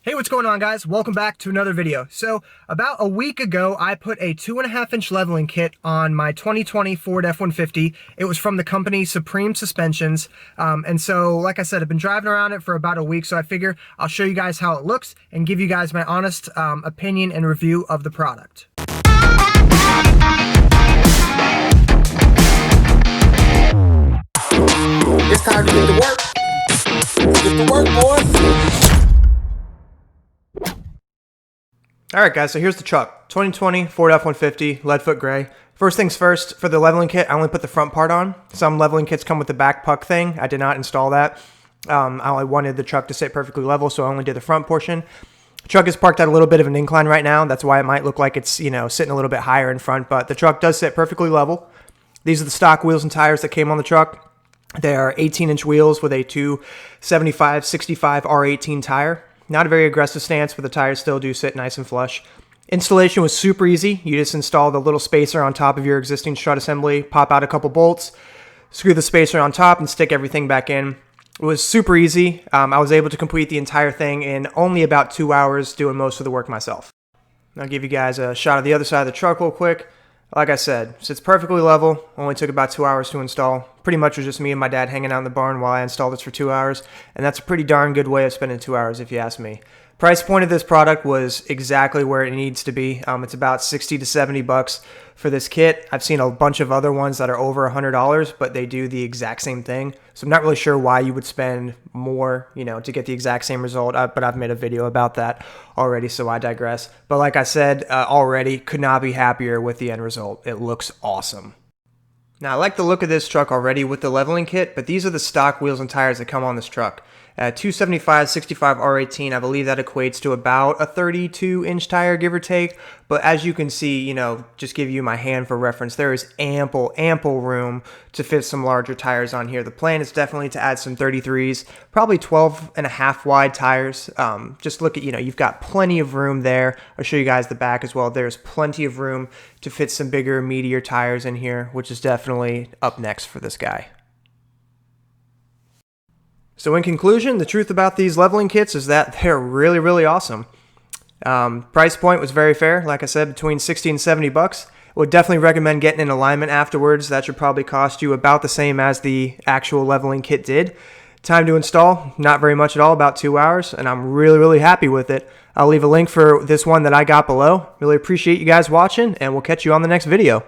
Hey, what's going on, guys? Welcome back to another video. So about a week ago, I put a 2.5-inch leveling kit on my 2020 Ford F-150. It was from the company Supreme Suspensions. And so, like I said, I've been driving around it for about a week, so I figure I'll show you guys how it looks and give you guys my honest opinion and review of the product. It's time to get to work. Get to work, boys. Alright guys, so here's the truck. 2020 Ford F-150, leadfoot gray. First things first, for the leveling kit, I only put the front part on. Some leveling kits come with the back puck thing. I did not install that. I only wanted the truck to sit perfectly level, so I only did the front portion. The truck is parked at a little bit of an incline right now. That's why it might look like it's, sitting a little bit higher in front, but the truck does sit perfectly level. These are the stock wheels and tires that came on the truck. They are 18-inch wheels with a 275/65 R18 tire. Not a very aggressive stance, but the tires still do sit nice and flush. Installation was super easy. You just install the little spacer on top of your existing strut assembly, pop out a couple bolts, screw the spacer on top, and stick everything back in. It was super easy. I was able to complete the entire thing in only about 2 hours, doing most of the work myself. I'll give you guys a shot of the other side of the truck real quick. Like I said, sits perfectly level. Only took about 2 hours to install. Pretty much was just me and my dad hanging out in the barn while I installed this for 2 hours. And that's a pretty darn good way of spending 2 hours if you ask me. Price point of this product was exactly where it needs to be. It's about 60 to 70 bucks for this kit. I've seen a bunch of other ones that are over $100, but they do the exact same thing. So I'm not really sure why you would spend more, to get the exact same result. But I've made a video about that already, so I digress. But like I said already, could not be happier with the end result. It looks awesome. Now, I like the look of this truck already with the leveling kit, but these are the stock wheels and tires that come on this truck. 275/65 R18, I believe that equates to about a 32-inch tire, give or take. But as you can see, just give you my hand for reference, there is ample room to fit some larger tires on here. The plan is definitely to add some 33s, probably 12.5 wide tires. Just look at, you've got plenty of room there. I'll show you guys the back as well. There's plenty of room to fit some bigger, meatier tires in here, which is definitely up next for this guy. So in conclusion, the truth about these leveling kits is that they're really awesome. Price point was very fair. Like I said, between 60 and 70 bucks. Would definitely recommend getting an alignment afterwards. That should probably cost you about the same as the actual leveling kit did. Time to install, not very much at all, about 2 hours, and I'm really happy with it. I'll leave a link for this one that I got below. Really appreciate you guys watching, and we'll catch you on the next video.